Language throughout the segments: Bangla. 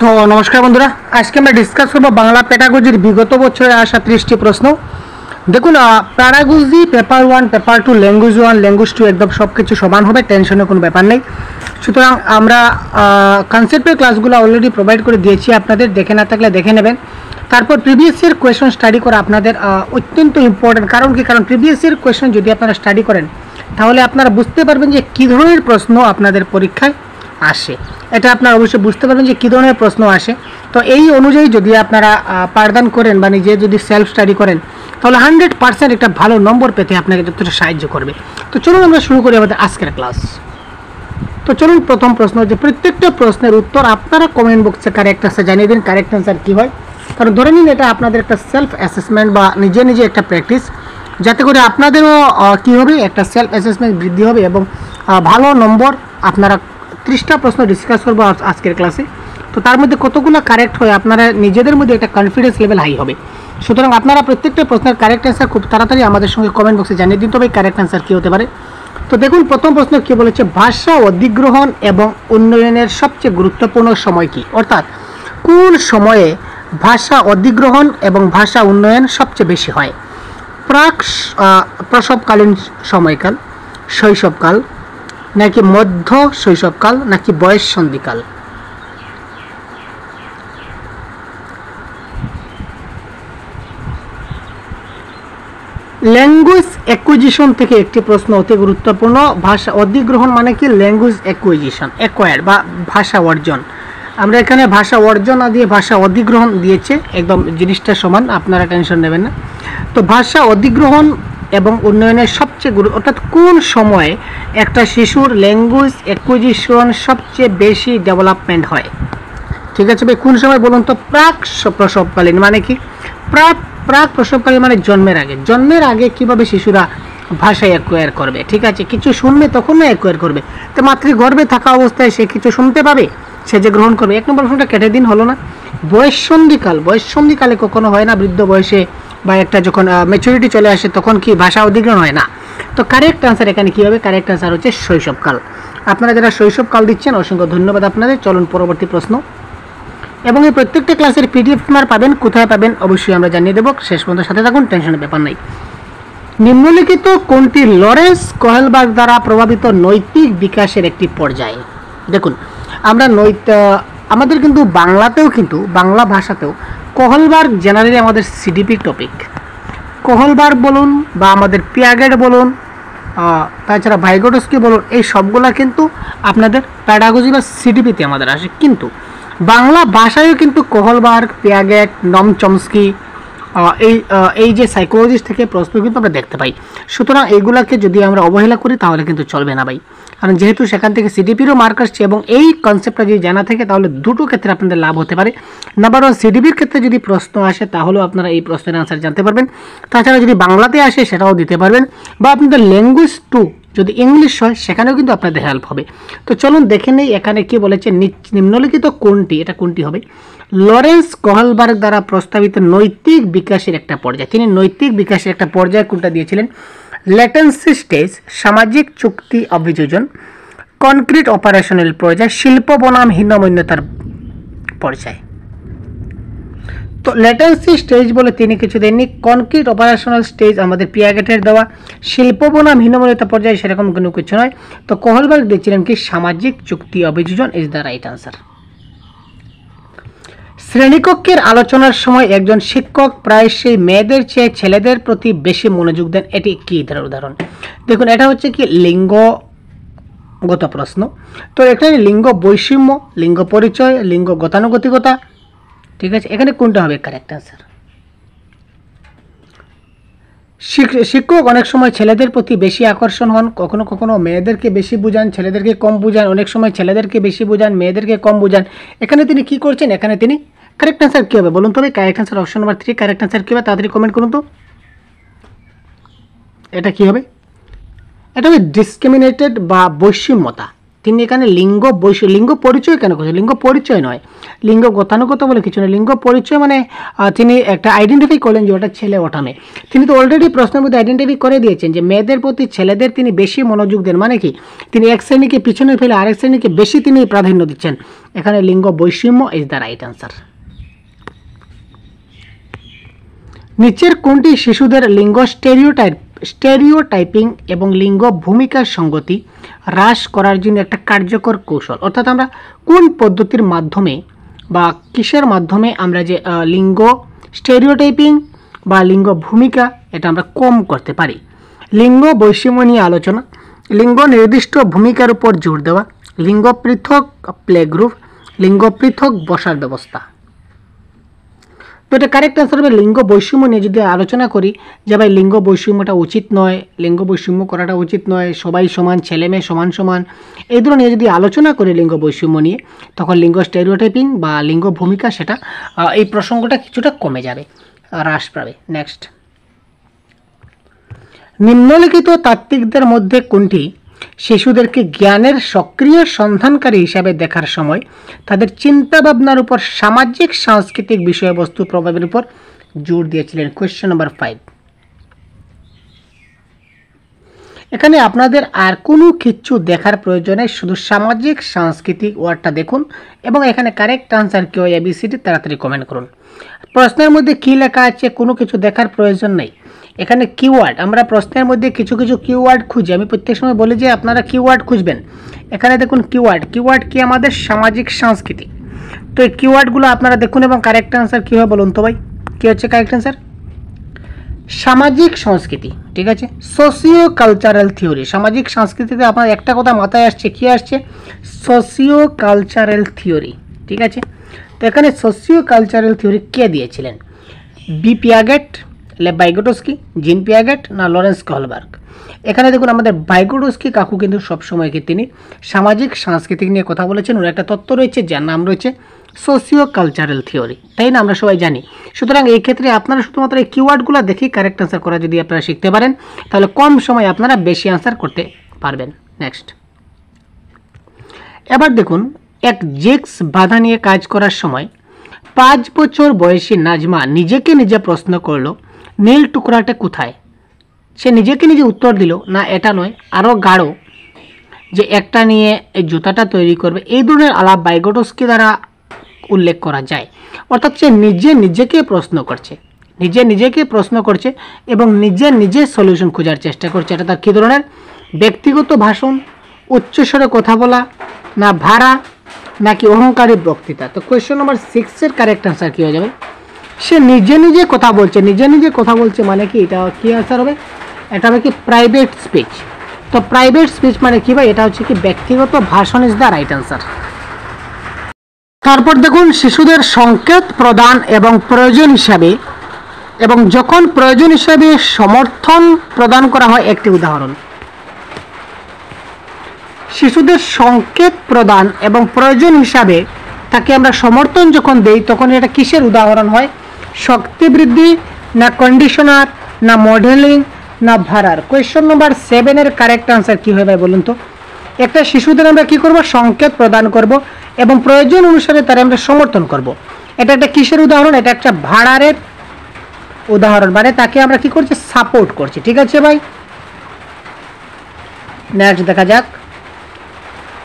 তো নমস্কার বন্ধুরা, আজকে আমরা ডিসকাস করব বাংলা পেডাগজির বিগত বছরে আসা 30টি প্রশ্ন। দেখুন, pedagogy paper 1, paper 2, language 1, language 2 একদম সব কিছু সমান হবে, টেনশনের কোনো ব্যাপার নেই। সুতরাং আমরা কনসেপ্টের ক্লাসগুলো অলরেডি প্রোভাইড করে দিয়েছি আপনাদের, দেখে না থাকলে দেখে নেবেন। তারপর প্রিভিয়াস ইয়ার কোয়েশন স্টাডি করা আপনাদের অত্যন্ত ইম্পর্টেন্ট। কারণ কি? কারণ প্রিভিয়াস ইয়ার কোয়েশন যদি আপনারা স্টাডি করেন তাহলে আপনারা বুঝতে পারবেন যে কী ধরনের প্রশ্ন আপনাদের পরীক্ষায় আসে। এটা আপনারা অবশ্যই বুঝতে পারবেন যে কী ধরনের প্রশ্ন আসে। তো এই অনুযায়ী যদি আপনারা পাঠদান করেন বা নিজে যদি সেলফ স্টাডি করেন তাহলে 100% একটা ভালো নম্বর পেতে আপনাকে যথেষ্ট সাহায্য করবে। তো চলুন আমরা শুরু করি আমাদের আজকের ক্লাস। তো চলুন, প্রথম প্রশ্ন যে প্রত্যেকটা প্রশ্নের উত্তর আপনারা কমেন্ট বক্সে কারেক্ট আনসার জানিয়ে দিন। কারেক্ট আনসার কী হয়? কারণ ধরে নিন এটা আপনাদের একটা সেলফ অ্যাসেসমেন্ট বা নিজে নিজে একটা প্র্যাকটিস, যাতে করে আপনাদেরও কী হবে, একটা সেলফ অ্যাসেসমেন্ট বৃদ্ধি হবে এবং ভালো নম্বর আপনারা 30টা প্রশ্ন ডিসকাস করবো আজকের ক্লাসে। তো তার মধ্যে কতগুলো কারেক্ট হয় আপনারা নিজেদের মধ্যে একটা কনফিডেন্স লেভেল হাই হবে। সুতরাং আপনারা প্রত্যেকটা প্রশ্নের কারেক্ট অ্যান্সার খুব তাড়াতাড়ি আমাদের সঙ্গে কমেন্ট বক্সে জানিয়ে দিন। তবে কারেক্ট অ্যান্সার কী হতে পারে? তো দেখুন, প্রথম প্রশ্ন কী বলেছে, ভাষা অধিগ্রহণ এবং উন্নয়নের সবচেয়ে গুরুত্বপূর্ণ সময় কী? অর্থাৎ কোন সময়ে ভাষা অধিগ্রহণ এবং ভাষা উন্নয়ন সবচেয়ে বেশি হয়? প্রাক প্রসবকালীন সময়কাল, শৈশবকাল, নাকি মধ্য শৈশবকাল, নাকি বয়স সন্ধিকাল? ল্যাঙ্গুয়েজ অ্যাকুইজিশন থেকে একটি প্রশ্ন অতি গুরুত্বপূর্ণ। ভাষা অধিগ্রহণ মানে কি? ল্যাঙ্গুয়েজ অ্যাকুইজিশন, অ্যাকোয়ার বা ভাষা অর্জন। আমরা এখানে ভাষা অর্জন না দিয়ে ভাষা অধিগ্রহণ দিয়েছে, একদম জিনিসটা সমান, আপনারা টেনশন নেবেন না। তো ভাষা অধিগ্রহণ এবং উন্নয়নের সবচেয়ে অর্থাৎ কোন সময়ে একটা শিশুর ল্যাঙ্গুয়েজ অ্যাকুইজিশন সবচেয়ে বেশি ডেভেলপমেন্ট হয়? ঠিক আছে ভাই, কোন সময় বলুন তো? প্রাক প্রসবকালীন মানে কি? প্রাক প্রসবকালীন মানে জন্মের আগে কিভাবে শিশুরা ভাষা অ্যাকোয়ার করবে? ঠিক আছে, কিছু শুনবে তখন না অ্যাকোয়ার করবে। তো মাতৃগর্ভে থাকা অবস্থায় সে কিছু শুনতে পাবে, সে যে গ্রহণ করবে। 1 নম্বর প্রশ্নটা কেটে দিন, হলো না। বয়ঃসন্ধিকালে কখনো হয় না, বৃদ্ধ বয়সে বা একটা যখন ম্যাচুরিটি চলে আসে তখন কি ভাষা অধিগ্রহণ হয় না? তো কারেক্ট আনসার এখানে কী হবে? কারেক্ট আনসার হচ্ছে শৈশবকাল। আপনারা যারা শৈশবকাল দিচ্ছেন অসংখ্য ধন্যবাদ আপনাদের। চলুন পরবর্তী প্রশ্ন। এবং এই প্রত্যেকটা ক্লাসের PDF আপনারা পাবেন, কোথায় পাবেন অবশ্যই আমরা জানিয়ে দেবো। শেষ পর্যন্ত সাথে থাকুন, টেনশনের ব্যাপার নাই। নিম্নলিখিত কোনটি লরেন্স কোহেলবার্গ দ্বারা প্রভাবিত নৈতিক বিকাশের একটি পর্যায়? দেখুন, আমরা আমাদের কিন্তু বাংলাতেও, কিন্তু বাংলা ভাষাতেও কোহেলবার্গ জেনারেলি আমাদের CDP টপিক। কোহেলবার্গ বলুন বা আমাদের পিয়াগেট বলুন, তাছাড়া ভাইগোটস্কি বলুন, এই সবগুলা কিন্তু আপনাদের প্যাডাগজি বা CDPতে আমাদের আসে। কিন্তু বাংলা ভাষায়ও কিন্তু কোহেলবার্গ, পিয়াগেট, নম চমস্কি, এই যে সাইকোলজিস্ট থেকে প্রশ্ন কিন্তু আমরা দেখতে পাই। সুতরাং এইগুলাকে যদি আমরা অবহেলা করি তাহলে কিন্তু চলবে না ভাই। কারণ যেহেতু সেখান থেকে CDPরও মার্ক আসছে এবং এই কনসেপ্টটা যদি জানা থাকে তাহলে দুটো ক্ষেত্রে আপনাদের লাভ হতে পারে। নাম্বার 1, CDPর ক্ষেত্রে যদি প্রশ্ন আসে তাহলেও আপনারা এই প্রশ্নের আনসার জানতে পারবেন। তাছাড়া যদি বাংলাতে আসে সেটাও দিতে পারবেন, বা আপনাদের ল্যাঙ্গুয়েজ 2 যদি ইংলিশ হয় সেখানেও কিন্তু আপনাদের হেল্প হবে। তো চলুন দেখে নেই এখানে কি বলেছে। নিম্নলিখিত কোনটি, এটা কোনটি হবে? লরেন্স কোহেলবার্গ দ্বারা প্রস্তাবিত নৈতিক বিকাশের একটা পর্যায়। তিনি নৈতিক বিকাশের একটা পর্যায় কোনটা দিয়েছিলেন? ল্যাটেন্সি স্টেজ, সামাজিক চুক্তি অভিযোজন, কনক্রিট অপারেশনাল পর্যায়, শিল্প বনাম হীনমন্যতার পর্যায়। তো ল্যাটেন্সি স্টেজ বলে তিনি কিছু দেননি। কনক্রিট অপারেশনাল স্টেজ আমাদের পিয়াগেটের দেওয়া। শিল্প বনাম হীনমন্যতা পর্যায়ে সেরকম কোনো কিছু নয়। তো কোহেলবার্গ দিয়েছিলেন কি? সামাজিক চুক্তি অভিযোজন ইজ দ্য রাইট আনসার। শ্রেণীকক্ষের আলোচনার সময় একজন শিক্ষক প্রায়শই মেয়েদের চেয়ে ছেলেদের প্রতি বেশি মনোযোগ দেন, এটি কি উদাহরণ? দেখুন, এটা হচ্ছে কি লিঙ্গগত প্রশ্ন। তো এখানে লিঙ্গ বৈষম্য, লিঙ্গ পরিচয়, লিঙ্গ গতানুগতিকতা, ঠিক আছে, এখানে কোনটা হবে কারেক্ট আনসার? শিক্ষক অনেক সময় ছেলেদের প্রতি বেশি আকর্ষণ হন, কখনো কখনো মেয়েদেরকে বেশি বুঝান, ছেলেদেরকে কম বুঝান, অনেক সময় ছেলেদেরকে বেশি বুঝান, মেয়েদেরকে কম বুঝান। এখানে তিনি কি করছেন? এখানে তিনি কারেক্ট আনসার কী হবে বলুন? তবে correct answer option number 3। Correct answer কী হবে তাড়াতাড়ি কমেন্ট করুন তো। এটা কি হবে? এটা হবে ডিসক্রিমিনেটেড বা বৈষম্যতা। তিনি এখানে লিঙ্গ পরিচয় কেন করছেন? লিঙ্গ পরিচয় নয়, লিঙ্গ গতানুগত বলে কিছু নয়। লিঙ্গ পরিচয় মানে তিনি একটা আইডেন্টিফাই করলেন যে ওটা ছেলে ওটা মেয়ে। তিনি তো অলরেডি প্রশ্নের মধ্যে আইডেন্টিফাই করে দিয়েছেন যে মেয়েদের প্রতি ছেলেদের তিনি বেশি মনোযোগ দেন। মানে কি? তিনি এক শ্রেণীকে পিছনে ফেলে আরেক শ্রেণীকে বেশি তিনি প্রাধান্য দিচ্ছেন। এখানে লিঙ্গ বৈষম্য ইজ দ্য রাইট অ্যান্সার। নিচের কোনটি শিশুদের লিঙ্গ স্টেরিওটাইপিং এবং লিঙ্গ ভূমিকার সঙ্গতি হ্রাস করার জন্য একটা কার্যকর কৌশল? অর্থাৎ আমরা কোন পদ্ধতির মাধ্যমে বা কিসের মাধ্যমে আমরা যে লিঙ্গ স্টেরিওটাইপিং বা লিঙ্গ ভূমিকা এটা আমরা কম করতে পারি? লিঙ্গ বৈষম্য নিয়ে আলোচনা, লিঙ্গ নির্দিষ্ট ভূমিকার উপর জোর দেওয়া, লিঙ্গ পৃথক প্লে গ্রুপ, লিঙ্গ পৃথক বসার ব্যবস্থা। তো এটা কারেক্ট অ্যান্সার হবে লিঙ্গ বৈষম্য নিয়ে যদি আলোচনা করি যে ভাই লিঙ্গ বৈষম্যটা উচিত নয়, লিঙ্গ বৈষম্য করাটা উচিত নয়, সবাই সমান, ছেলে মেয়ে সমান সমান, এই ধরনের নিয়ে যদি আলোচনা করি লিঙ্গ বৈষম্য নিয়ে, তখন লিঙ্গ স্টেরিওটাইপিং বা লিঙ্গ ভূমিকা সেটা এই প্রসঙ্গটা কিছুটা কমে যাবে, হ্রাস পাবে। নেক্সট, নিম্নলিখিত তাত্ত্বিকদের মধ্যে কোনটি শিশুদেরকে জ্ঞানের সক্রিয় সন্ধানকারী হিসাবে দেখার সময় তাদের চিন্তা ভাবনার উপর সামাজিক সাংস্কৃতিক বিষয়বস্তু প্রভাবের উপর জোর দিয়েছিলেন? Question number 5। এখানে আপনাদের আর কোনো কিছু দেখার প্রয়োজন নেই, শুধু সামাজিক সাংস্কৃতিক ওয়ার্ডটা দেখুন এবং এখানে কারেক্ট আনসার কি হয় এবিসিডি তাড়াতাড়ি কমেন্ট করুন। প্রশ্নের মধ্যে কি লেখা আছে কোনো কিছু দেখার প্রয়োজন নেই, এখানে কিওয়ার্ড, আমরা প্রশ্নের মধ্যে কিছু কিছু কিওয়ার্ড খুঁজি, আমি প্রত্যেক সময় বলি যে আপনারা কিওয়ার্ড খুঁজবেন। এখানে দেখুন কিওয়ার্ড কি আমাদের সামাজিক সাংস্কৃতিক। তো এই কিওয়ার্ডগুলো আপনারা দেখুন এবং কারেক্ট আনসার কী হয় বলুন তো ভাই, কী হচ্ছে কারেক্ট আনসার? সামাজিক সংস্কৃতি, ঠিক আছে। সোশিও কালচারাল থিওরি, সামাজিক সংস্কৃতিতে আপনার একটা কথা মাথায় আসছে, কি আসছে? সোশিও কালচারাল থিওরি, ঠিক আছে। তো এখানে সোশিও কালচারাল থিওরি কে দিয়েছিলেন? বি পিয়াগেট, ভাইগোটস্কি, জিন পিয়াগেট না লরেন্স কহলবার্গ? এখানে দেখুন আমাদের ভাইগোটস্কি কাকু কিন্তু সবসময় কি তিনি সামাজিক সাংস্কৃতিক নিয়ে কথা বলেছেন। ওর একটা তত্ত্ব রয়েছে যার নাম রয়েছে সোশিও কালচারাল থিওরি, তাই না? আমরা সবাই জানি। সুতরাং এই ক্ষেত্রে আপনারা শুধুমাত্র এই কিওয়ার্ডগুলো দেখেই কারেক্ট আনসার করা যদি আপনারা শিখতে পারেন তাহলে কম সময় আপনারা বেশি আনসার করতে পারবেন। নেক্সট, এবার দেখুন এক জেক্স বাধা নিয়ে কাজ করার সময় 5 বছর বয়সী নাজমা নিজেকে নিজে প্রশ্ন করলো নীল টুকরাটা কোথায়? সে নিজেকে নিজে উত্তর দিল না এটা নয়, আরও গাঢ়, যে একটা নিয়ে এই জুতাটা তৈরি করবে। এই ধরনের আলাপ ভাইগোটস্কি দ্বারা উল্লেখ করা যায়। অর্থাৎ সে নিজেকে প্রশ্ন করছে এবং নিজে সলিউশন খোঁজার চেষ্টা করছে। এটা তার কী ধরনের ব্যক্তিগত ভাষণ, উচ্চস্বরে কথা বলা, না ভাড়া, নাকি অহংকারী বক্তৃতা? তো কোয়েশ্চেন নাম্বার 6-এর কারেক্ট আনসার কী হয়ে যাবে? সে নিজে কথা বলছে মানে কি, এটা কি আনসার হবে? এটা হবে কি প্রাইভেট স্পিচ। তো প্রাইভেট স্পিচ মানে কি ভাই? এটা হচ্ছে কি ব্যক্তিগত ভাষণ ইজ দ্য রাইট আনসার। তারপর দেখুন শিশুদের সংকেত প্রদান এবং প্রয়োজন হিসাবে এবং যখন প্রয়োজন হিসাবে সমর্থন প্রদান করা হয় একটি উদাহরণ। শিশুদের সংকেত প্রদান এবং প্রয়োজন হিসাবে তাকে আমরা সমর্থন যখন দেই তখন এটা কিসের উদাহরণ হয়? শক্তি বৃদ্ধি, না কন্ডিশনার, না মডেলিং, না ভাড়ার? কোয়েশ্চন নাম্বার 7-এর কারেক্ট আনসার কী হবে বলুন তো? একটা শিশুদের আমরা কী করব? সংকেত প্রদান করব এবং প্রয়োজন অনুসারে তারা আমরা সমর্থন করব। এটা একটা কিসের উদাহরণ? এটা একটা ভাড়ারের উদাহরণ, মানে তাকে আমরা কি করছি? সাপোর্ট করছি, ঠিক আছে ভাই। নেক্সট দেখা যাক,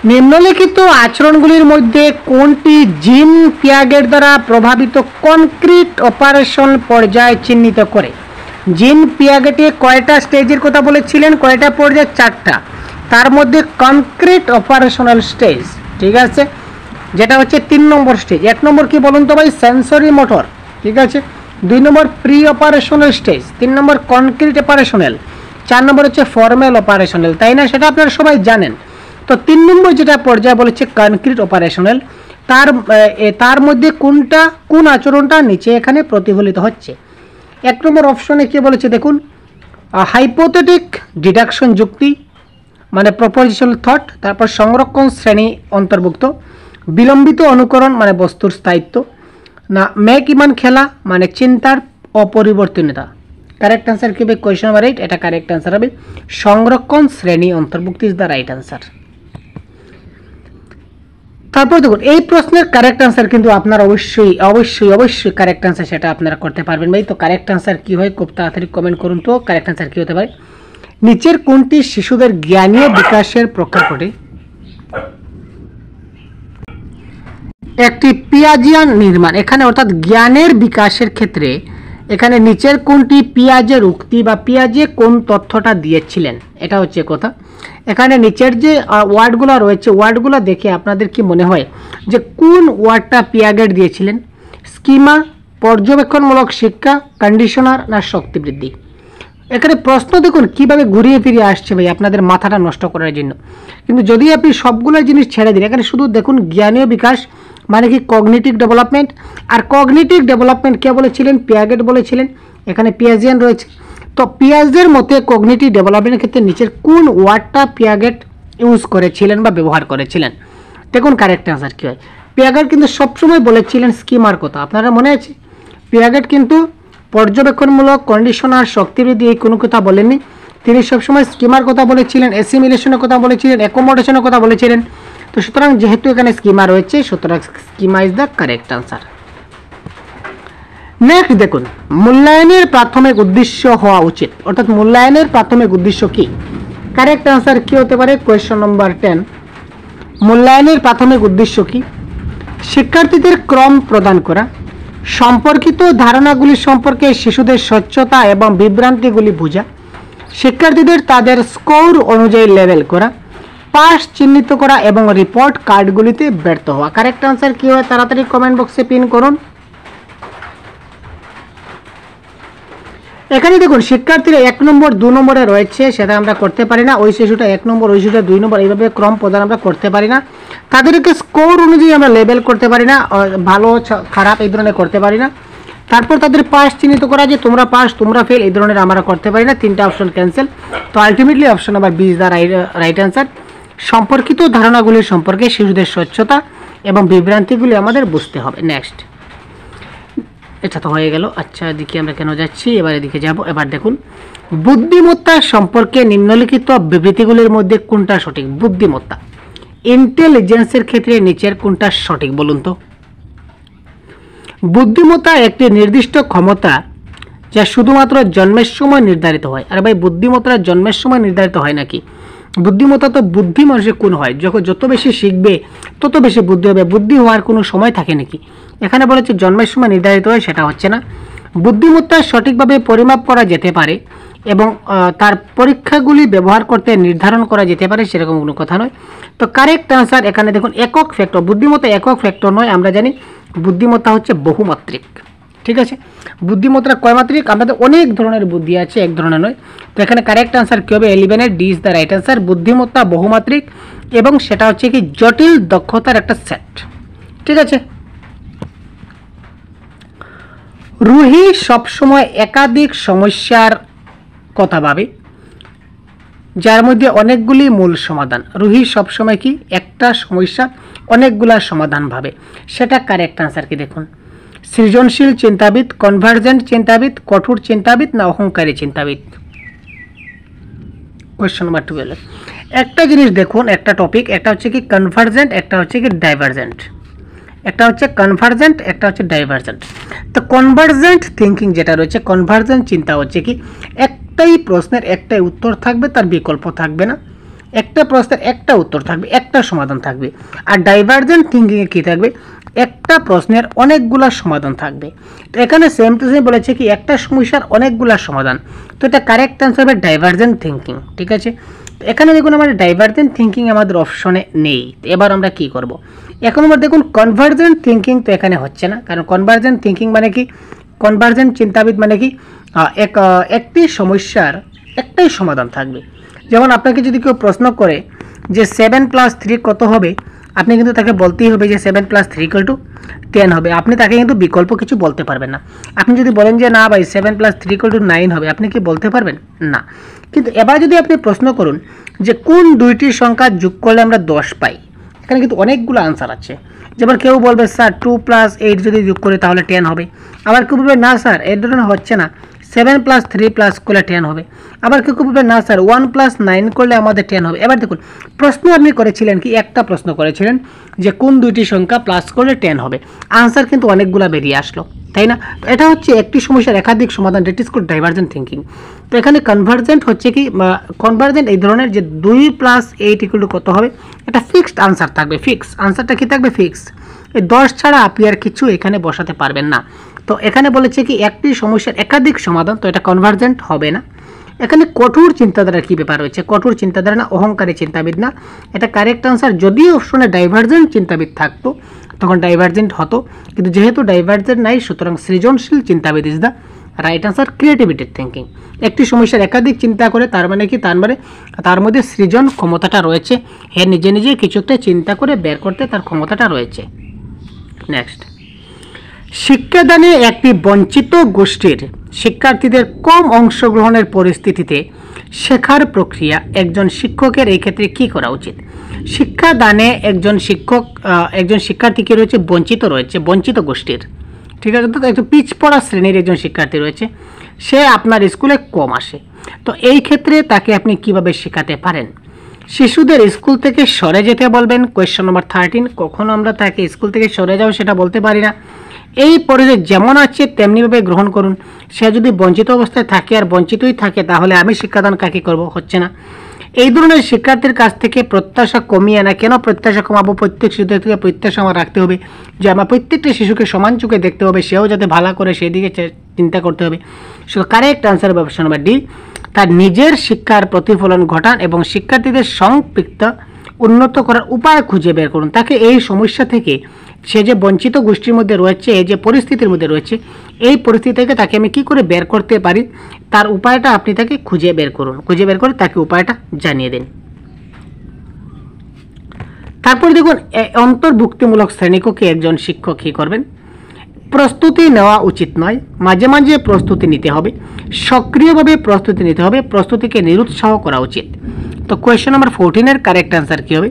নিম্নলিখিত আচরণগুলির মধ্যে কোনটি জিন পিয়াগেট দ্বারা প্রভাবিত কনক্রিট অপারেশন পর্যায় চিহ্নিত করে? জিন পিয়াগেটে কয়টা স্টেজের কথা বলেছিলেন? কয়টা পর্যায়? 4টা। তার মধ্যে কনক্রিট অপারেশনাল স্টেজ, ঠিক আছে, যেটা হচ্ছে 3 নম্বর স্টেজ। 1 নম্বর কি বলুন তো ভাই? সেন্সরি মোটর, ঠিক আছে। 2 নম্বর প্রি অপারেশনাল স্টেজ, 3 নম্বর কনক্রিট অপারেশনাল, 4 নম্বর হচ্ছে ফর্মাল অপারেশনাল, তাই না? সেটা আপনারা সবাই জানেন। তো 3 নম্বর যেটা পর্যায় বলেছে কনক্রিট অপারেশনাল, তার মধ্যে কোন আচরণটা নিচে এখানে প্রতিফলিত হচ্ছে? 1 নম্বর অপশনে কি বলেছে দেখুন, হাইপোথেটিক ডিডাকশন যুক্তি মানে প্রপোজিশনাল থট, তারপর সংরক্ষণ শ্রেণী অন্তর্ভুক্ত, বিলম্বিত অনুকরণ মানে বস্তুর স্থায়িত্ব, না মেক ইমান খেলা মানে চিন্তার অপরিবর্তনীয়তা? কারেক্ট আনসার কি হবে? কোয়েশ্চন নাম্বার 8, এটা কারেক্ট আনসার হবে সংরক্ষণ শ্রেণী অন্তর্ভুক্ত ইজ দ্য রাইট আনসার। তারপর দেখুন এই প্রশ্নের কারেক্ট আনসার কিন্তু আপনারা অবশ্যই কারেক্ট আনসার সেটা আপনারা করতে পারবেন ভাই। তো কারেক্ট আনসার কি হয় খুব তাড়াতাড়ি কমেন্ট করুন তো। কারেক্ট আনসার কি হতে পারে? নিচের কোনটি শিশুদের জ্ঞানীয় বিকাশের প্রকার ঘটে? একটি পিয়াজিয়ান নির্মাণ, এখানে অর্থাৎ জ্ঞানের বিকাশের ক্ষেত্রে এখানে নিচের কোনটি পিয়াজের উক্তি বা পিয়াজে কোন তথ্যটা দিয়েছিলেন, এটা হচ্ছে কথা। এখানে নিচের যে ওয়ার্ডগুলো রয়েছে ওয়ার্ডগুলো দেখে আপনাদের কি মনে হয় যে কোন ওয়ার্ডটা পিয়াগেট দিয়েছিলেন? স্কিমা, পর্যবেক্ষণমূলক শিক্ষা, কন্ডিশনার না শক্তি বৃদ্ধি? এখানে প্রশ্ন দেখুন কিভাবে ঘুরিয়ে ফিরিয়ে আসছে ভাই আপনাদের মাথাটা নষ্ট করার জন্য। কিন্তু যদি আপনি সবগুলো জিনিস ছেড়ে দিন, এখানে শুধু দেখুন জ্ঞানীয় বিকাশ মানে কি কগনিটিভ ডেভেলপমেন্ট, আর কগনিটিভ ডেভেলপমেন্ট কে বলেছিলেন? পিয়াগেট বলেছিলেন। এখানে পিয়াজিয়ান রয়েছে। তো পিয়াজের মতে কগনিটিভ ডেভেলপমেন্টের ক্ষেত্রে নিচের কোন ওয়ার্ডটা পিয়াগেট ইউজ করেছিলেন বা ব্যবহার করেছিলেন? দেখুন কারেক্ট অ্যান্সার কী হয়। পিয়াগেট কিন্তু সবসময় বলেছিলেন স্কিমার কথা, আপনারা মনে আছে? পিয়াগেট কিন্তু পর্যবেক্ষণমূলক, কন্ডিশনার, শক্তিবৃদ্ধি এই কোনো কথা বলেননি। তিনি সবসময় স্কিমার কথা বলেছিলেন, অ্যাসিমিলেশনের কথা বলেছিলেন, অ্যাকোমোডেশনের কথা বলেছিলেন। তো সুতরাং যেহেতু এখানে স্কিমা রয়েছে সুতরাং schema is the correct answer. Next দেখুন, মূল্যায়নের প্রাথমিক উদ্দেশ্য হওয়া উচিত, অর্থাৎ মূল্যায়নের প্রাথমিক উদ্দেশ্য কি? কারেক্ট আনসার কি হতে পারে? কোয়েশ্চন নম্বর 10, মূল্যায়নের প্রাথমিক উদ্দেশ্য কি? শিক্ষার্থীদের ক্রম প্রদান করা, সম্পর্কিত ধারণাগুলি সম্পর্কে শিশুদের স্বচ্ছতা এবং বিভ্রান্তিগুলি বোঝা, শিক্ষার্থীদের তাদের স্কোর অনুযায়ী লেভেল করা, পাস চিহ্নিত করা এবং রিপোর্ট কার্ডগুলিতে ব্যর্থ হওয়া। কারেক্ট আনসার কি হয় তাড়াতাড়ি কমেন্ট বক্সে পিন করুন। এখানে দেখুন শিক্ষার্থীরা 1 নম্বর 2 নম্বরে রয়েছে, সেটা আমরা করতে পারি না। ওই শিশুটা 1 নম্বর, ওই শিশুটা 2 নম্বর, এইভাবে ক্রম প্রদান আমরা করতে পারি না। তাদেরকে স্কোর অনুযায়ী আমরা লেবেল করতে পারি না, ভালো খারাপ এই ধরনের করতে পারি না। তারপর তাদের পাস চিহ্নিত করা, যে তোমরা পাস তোমরা ফেল এই ধরনের আমরা করতে পারি না। 3টা অপশন ক্যান্সেল। তো ultimately option number B is the right answer. সম্পর্কিত ধারণাগুলির সম্পর্কে শিশুদের স্বচ্ছতা এবং বিভ্রান্তিগুলি আমাদের বুঝতে হবে। নেক্সট, এটা তো হয়ে গেল। আচ্ছা, এদিকে আমরা কেন যাচ্ছি, এবার এদিকে যাব। এবার দেখুন, বুদ্ধিমত্তা সম্পর্কে নিম্নলিখিত বিবৃতিগুলির মধ্যে কোনটা সঠিক? বুদ্ধিমত্তা, ইন্টেলিজেন্সের ক্ষেত্রে নিচের কোনটা সঠিক বলুন তো? বুদ্ধিমত্তা একটি নির্দিষ্ট ক্ষমতা যা শুধুমাত্র জন্মের সময় নির্ধারিত হয়। আর ভাই বুদ্ধিমত্তা জন্মের সময় নির্ধারিত হয় নাকি? বুদ্ধিমত্তা তো বুদ্ধি মানুষের কোন হয়, যখন যত বেশি শিখবে তত বেশি বুদ্ধি হবে। বুদ্ধি হওয়ার কোনো সময় থাকে নাকি? এখানে বলেছে জন্মের সময় নির্ধারিত হয়, সেটা হচ্ছে না। বুদ্ধিমত্তা সঠিকভাবে পরিমাপ করা যেতে পারে এবং তার পরীক্ষাগুলি ব্যবহার করতে নির্ধারণ করা যেতে পারে, সেরকম কোনো কথা নয়। তো কারেক্ট আনসার এখানে দেখুন একক ফ্যাক্টর। বুদ্ধিমত্তা একক ফ্যাক্টর নয়, আমরা জানি বুদ্ধিমত্তা হচ্ছে বহুমাত্রিক। ঠিক আছে, বুদ্ধিমত্তা কয়মাত্রিক? আমাদের অনেক ধরনের বুদ্ধি আছে, এক ধরনের নয়। তো এখানে কারেক্ট আনসার কী হবে? 11 D is the right answer. বুদ্ধিমত্তা বহুমাত্রিক এবং সেটা হচ্ছে কি জটিল দক্ষতার একটা সেট। ঠিক আছে, রুহি সবসময় একাধিক সমস্যার কথা ভাবে যার মধ্যে অনেকগুলি মূল সমাধান। রুহি সবসময় কি একটা সমস্যা অনেকগুলা সমাধান ভাবে, সেটা কারেক্ট আনসার কি? দেখুন, সৃজনশীল চিন্তাবিদ, কনভার্জেন্ট চিন্তাবিদ, কঠোর চিন্তাবিদ না অহংকারী চিন্তাবিদ? Question number 12। একটা জিনিস দেখুন, একটা টপিক, একটা হচ্ছে কি কনভার্জেন্ট, একটা হচ্ছে কি ডাইভার্জেন্ট। একটা হচ্ছে কনভার্জেন্ট, একটা হচ্ছে ডাইভার্জেন্ট। তো কনভার্জেন্ট থিঙ্কিং যেটা রয়েছে, কনভার্জেন্ট চিন্তা হচ্ছে কি একটাই প্রশ্নের একটাই উত্তর থাকবে, তার বিকল্প থাকবে না। একটা প্রশ্নের একটা উত্তর থাকবে, একটা সমাধান থাকবে। আর ডাইভার্জেন্ট থিঙ্কিংয়ে কী থাকবে? একটা প্রশ্নের অনেকগুলা সমাধান থাকবে। তো এখানে সেম টু সেম বলেছে কি একটা সমস্যার অনেকগুলা সমাধান। তো এটা কারেক্ট অ্যান্সার হবে ডাইভার্জেন্ট থিঙ্কিং। ঠিক আছে, তো এখানে দেখুন আমাদের ডাইভার্জেন্ট থিঙ্কিং আমাদের অপশনে নেই। এবার আমরা কি করব? এখন আমরা দেখুন কনভার্জেন্ট থিঙ্কিং তো এখানে হচ্ছে না, কারণ কনভার্জেন্ট থিঙ্কিং মানে কি, কনভার্জেন্ট চিন্তাবিদ মানে কি একটি সমস্যার একটাই সমাধান থাকবে। যেমন আপনাকে যদি কেউ প্রশ্ন করে যে 7 + 3 কত হবে, আপনি কিন্তু তাকে বলতেই হবে যে 7 + 3 = 10 হবে। আপনি তাকে কিন্তু বিকল্প কিছু বলতে পারবেন না। আপনি যদি বলেন যে না ভাই 7 + 3 = 9 হবে, আপনি কি বলতে পারবেন? না। কিন্তু এবার যদি আপনি প্রশ্ন করুন যে কোন দুইটি সংখ্যা যোগ করলে আমরা 10 পাই, এখানে কিন্তু অনেকগুলো আনসার আছে। যেমন কেউ বলবে স্যার 2 + 8 যদি যোগ করে তাহলে 10 হবে। আবার কেউ বলবে না স্যার এই ধরনের হচ্ছে না, 7 + 3 করলে 10 হবে। আবার কেউ বলবে না স্যার 1 + 9 করলে আমাদের 10 হবে। এবার দেখুন প্রশ্ন আপনি করেছিলেন কি, একটা প্রশ্ন করেছিলেন যে কোন দুইটি সংখ্যা প্লাস করলে 10 হবে, আনসার কিন্তু অনেকগুলো বেরিয়ে আসলো, তাই না? তো এটা হচ্ছে একটি সমস্যার একাধিক সমাধান, that is called divergent thinking. তো এখানে কনভার্জেন্ট হচ্ছে কি, কনভার্জেন্ট এই ধরনের যে 2 + 8 = কত হবে, এটা ফিক্সড আনসার থাকবে। ফিক্স আনসারটা কি থাকবে? ফিক্স। এই 10 ছাড়া আপনি আর কিছু এখানে বসাতে পারবেন না। তো এখানে বলেছে কি একটি সমস্যার একাধিক সমাধান, তো এটা কনভার্জেন্ট হবে না। এখানে কঠোর চিন্তাধারা কি ব্যাপার রয়েছে, কঠোর চিন্তাধারা না, অহংকারী চিন্তাবিদ না, এটা কারেক্ট আনসার। যদি অপশনে ডাইভার্জেন্ট চিন্তাবিদ থাকতো তখন ডাইভার্জেন্ট হতো, কিন্তু যেহেতু ডাইভার্জেন্ট নাই সুতরাং সৃজনশীল চিন্তাবিদ is the right answer. Creativity thinking, একটি সমস্যার একাধিক চিন্তা করে, তার মানে কি, তার মধ্যে সৃজন ক্ষমতাটা রয়েছে, হ্যাঁ নিজে নিজে কিছু একটা চিন্তা করে বের করতে তার ক্ষমতাটা রয়েছে। নেক্সট, শিক্ষাদানে একটি বঞ্চিত গোষ্ঠীর শিক্ষার্থীদের কম অংশগ্রহণের পরিস্থিতিতে শেখার প্রক্রিয়া একজন শিক্ষকের এই ক্ষেত্রে কী করা উচিত? শিক্ষাদানে একজন শিক্ষার্থী কি রয়েছে, বঞ্চিত গোষ্ঠীর, ঠিক আছে, তো একটু পিছপড়া শ্রেণীর একজন শিক্ষার্থী রয়েছে, সে আপনার স্কুলে কম আসে, তো এই ক্ষেত্রে তাকে আপনি কিভাবে শেখাতে পারেন? শিশুদের স্কুল থেকে সরে যেতে বলবেন, কোয়েশ্চন নম্বর 13। কখনো আমরা তাকে স্কুল থেকে সরে যাও সেটা বলতে পারি না। এই পরিবেশ যেমন আছে তেমনিভাবে গ্রহণ করুন। সে যদি বঞ্চিত অবস্থায় থাকে আর বঞ্চিতই থাকে তাহলে আমি শিক্ষাদান কাকে করব? হচ্ছে না। এই ধরনের শিক্ষার্থীর কাছ থেকে প্রত্যাশা কমিয়ে না। কেন প্রত্যাশা কমাবো? প্রত্যেক শিশুদের থেকে প্রত্যাশা আমার রাখতে হবে যে আমার প্রত্যেকটা শিশুকে সমান চোখে দেখতে হবে, সেও যাতে ভালো করে সেদিকে চিন্তা করতে হবে। So correct answer option number D. তার নিজের শিক্ষার প্রতিফলন ঘটান এবং শিক্ষার্থীদের সম্পৃক্ত উন্নত করার উপায় খুঁজে বের করুন। তাকে এই সমস্যা থেকে, সে যে বঞ্চিত গোষ্ঠীর মধ্যে রয়েছে, এই যে পরিস্থিতির মধ্যে রয়েছে, এই পরিস্থিতি থেকে তাকে আমি কী করে বের করতে পারি তার উপায়টা আপনি তাকে খুঁজে বের করুন, খুঁজে বের করে তাকে উপায়টা জানিয়ে দিন। তারপর দেখুন, অন্তর্ভুক্তিমূলক শ্রেণীকক্ষে একজন শিক্ষক কী করবেন? প্রস্তুতি নেওয়া উচিত নয়, মাঝে মাঝে প্রস্তুতি নিতে হবে, সক্রিয়ভাবে প্রস্তুতি নিতে হবে, প্রস্তুতিকে নিরুৎসাহ করা উচিত। তো কোয়েশ্চন নাম্বার 14 কারেক্ট আনসার কী হবে?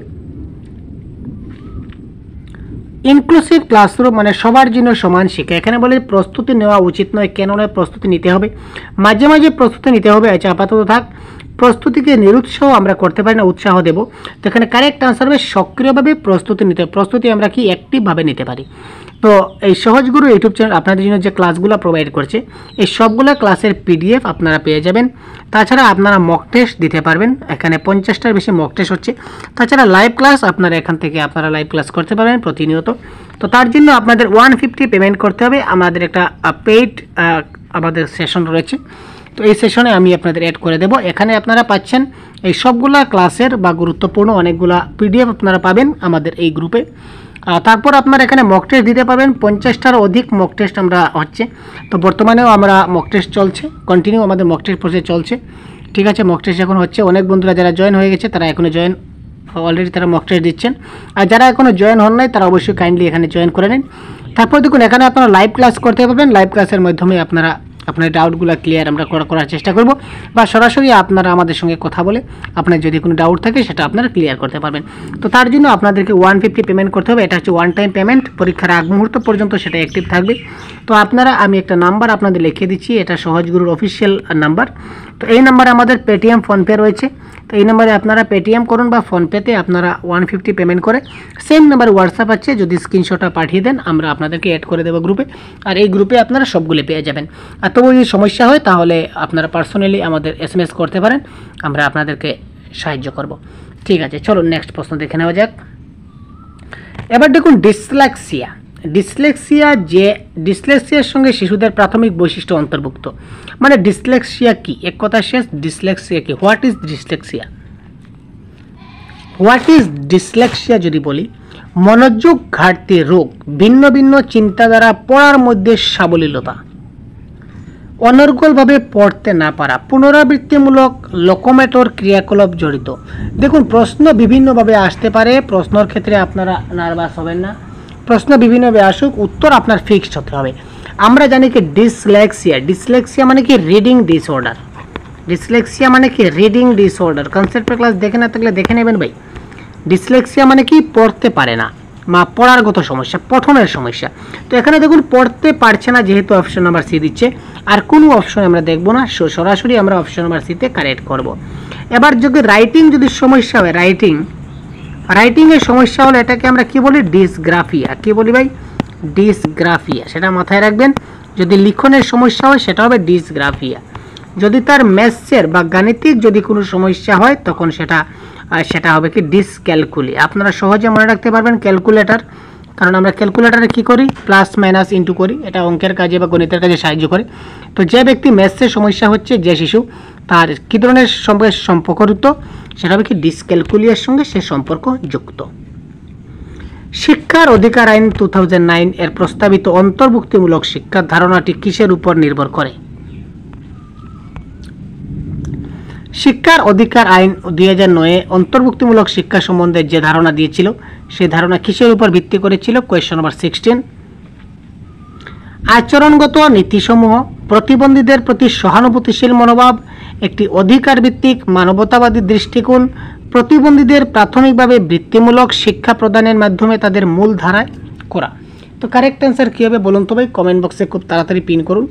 ইনক্লুসিভ ক্লাসরুম মানে সবার জন্য সমান শিক্ষা। এখানে বলে প্রস্তুতি নেওয়া উচিত নয়, কেন নয়, প্রস্তুতি নিতে হবে, মাঝে মাঝে প্রস্তুতি নিতে হবে। আচ্ছা আপাতত থাক, প্রস্তুতিকে নিরুৎসাহ আমরা করতে পারি না, উৎসাহ দেব। তো এখানে কারেক্ট আনসার হবে সক্রিয়ভাবে প্রস্তুতি নিতে হবে। প্রস্তুতি আমরা কি অ্যাক্টিভভাবে নিতে পারি। তো এই সহজগুরু ইউটিউব চ্যানেল আপনাদের জন্য যে ক্লাসগুলো প্রোভাইড করছে, এই সবগুলো ক্লাসের পিডিএফ আপনারা পেয়ে যাবেন। তাছাড়া আপনারা মক টেস্ট দিতে পারবেন, এখানে 50টার বেশি মক টেস্ট হচ্ছে। তাছাড়া লাইভ ক্লাস আপনারা এখান থেকে আপনারা লাইভ ক্লাস করতে পারবেন প্রতিনিয়ত। তো তার জন্য আপনাদের 150 পেমেন্ট করতে হবে। আমাদের একটা পেইড আমাদের সেশন রয়েছে, তো এই সেশনে আমি আপনাদের অ্যাড করে দেব। এখানে আপনারা পাচ্ছেন এই সবগুলা ক্লাসের বা গুরুত্বপূর্ণ অনেকগুলা পিডিএফ আপনারা পাবেন আমাদের এই গ্রুপে। তারপর আপনারা এখানে মক টেস্ট দিতে পারবেন। 50টার অধিক মক টেস্ট আমরা হচ্ছে, তো বর্তমানেও আমরা মক টেস্ট চলছে, কন্টিনিউ আমাদের মক টেস্ট প্রসেস চলছে, ঠিক আছে। মক টেস্ট এখন হচ্ছে, অনেক বন্ধুরা যারা জয়েন হয়ে গেছে তারা এখনও জয়েন অলরেডি তারা মক টেস্ট দিচ্ছেন, আর যারা এখনও জয়েন হন নাই তারা অবশ্যই কাইন্ডলি এখানে জয়েন করে নিন। তারপর দেখুন এখানে আপনারা লাইভ ক্লাস করতে পারবেন, লাইভ ক্লাসের মাধ্যমে আপনারা আপনার ডাউটগুলো ক্লিয়ার আমরা করার চেষ্টা করব, বা সরাসরি আপনারা আমাদের সঙ্গে কথা বলে আপনার যদি কোনো ডাউট থাকে সেটা আপনারা ক্লিয়ার করতে পারবেন। তো তার জন্য আপনাদেরকে 150 পেমেন্ট করতে হবে। এটা হচ্ছে ওয়ান টাইম পেমেন্ট, পরীক্ষার আগ মুহূর্ত পর্যন্ত সেটা অ্যাক্টিভ থাকবে। তো আপনারা, আমি একটা নাম্বার আপনাদের লিখে দিচ্ছি, এটা সহজগুরুর অফিসিয়াল নাম্বার। তো এই নাম্বারে আমাদের পেটিএম ফোনপে রয়েছে, তো এই নাম্বারে আপনারা পেটিএম করুন বা ফোনপেতে আপনারা 150 পেমেন্ট করে সেম নাম্বারে হোয়াটসঅ্যাপ আছে, যদি স্ক্রিনশটটা পাঠিয়ে দেন আমরা আপনাদেরকে অ্যাড করে দেবো গ্রুপে, আর এই গ্রুপে আপনারা সবগুলো পেয়ে যাবেন। আর তবু যদি সমস্যা হয় তাহলে আপনারা পার্সোনালি আমাদের SMS করতে পারেন, আমরা আপনাদেরকে সাহায্য করব। ঠিক আছে, চলো নেক্সট প্রশ্ন দেখে নেওয়া যাক। এবার দেখুন ডিসলেক্সিয়ার সঙ্গে শিশুদের প্রাথমিক বৈশিষ্ট্য অন্তর্ভুক্ত, মানে ডিসলেক্সিয়া কি, এক কথা শেষ। ডিসলেক্সিয়া কি, হোয়াট ইজ ডিসলেক্সিয়া যদি বলি, মনোযোগ ঘাটতি রোগ, ভিন্ন ভিন্ন চিন্তাধারা, পড়ার মধ্যে সাবলীলতা, অনর্গলভাবে পড়তে না পারা, পুনরাবৃত্তিমূলক লোকোমোটর ক্রিয়াকলাপ জড়িত। দেখুন প্রশ্ন বিভিন্নভাবে আসতে পারে, প্রশ্নের ক্ষেত্রে আপনারা নার্ভাস হবেন না, প্রশ্ন বিভিন্নভাবে আসুক, উত্তর আপনার ফিক্সড হতে হবে। আমরা জানি কি ডিসলেক্সিয়া মানে কি রিডিং ডিসঅর্ডার। কনসেপ্টের ক্লাস দেখে না থাকলে দেখে নেবেন ভাই। ডিসলেক্সিয়া মানে কি, পড়তে পারে না, পড়ারগত সমস্যা, পঠনের সমস্যা। তো এখানে দেখুন পড়তে পারছে না, যেহেতু অপশন নাম্বার সি দিচ্ছে, আর কোনো অপশন আমরা দেখব না, সরাসরি আমরা অপশন নাম্বার সিতে কারেক্ট করব। এবার যদি রাইটিং যদি সমস্যা হয়, রাইটিংয়ের সমস্যা হলে এটাকে আমরা কি বলি, ডিসগ্রাফিয়া। কি বলি ভাই, ডিসগ্রাফিয়া, সেটা মাথায় রাখবেন। যদি লিখনের সমস্যা হয় সেটা হবে ডিসগ্রাফিয়া। যদি তার ম্যাথসের বা গাণিতিক যদি কোনো সমস্যা হয় তখন সেটা হবে কি, ডিসক্যালকুলি। আপনারা সহজে মনে রাখতে পারবেন কারণ আমরা ক্যালকুলেটারে কী করি, প্লাস মাইনাস ইন্টু করি, এটা অঙ্কের কাজে বা গণিতের কাজে সাহায্য করে। তো যে ব্যক্তি ম্যাথসের সমস্যা হচ্ছে, যে শিশু, তার কী ধরনের সঙ্গে সম্পর্কযুক্ত, সেটা হবে কি ডিসক্যালকুলিয়ার সঙ্গে সে সম্পর্ক যুক্ত। শিক্ষার অধিকার আইন 2009 এর প্রস্তাবিত অন্তর্ভুক্তিমূলক শিক্ষার ধারণাটি কিসের উপর নির্ভর করে? শিক্ষার অধিকার আইন 2009 অন্তর্ভুক্তিমূলক শিক্ষা সম্বন্ধে যে ধারণা দিয়েছিল, সেই ধারণা কিসের উপর ভিত্তি করেছিল? Question number 16। আচরণগত নীতিসমূহ, প্রতিবন্ধীদের প্রতি সহানুভূতিশীল মনোভাব, একটি অধিকার ভিত্তিক মানবতাবাদী দৃষ্টিকোণ, প্রতিবন্ধীদের প্রাথমিকভাবে বৃত্তিমূলক শিক্ষা প্রদানের মাধ্যমে তাদের মূল ধারায় করা। তো কারেক্ট অ্যান্সার কী হবে বলুন তো ভাই? কমেন্ট বক্সে খুব তাড়াতাড়ি পিন করুন।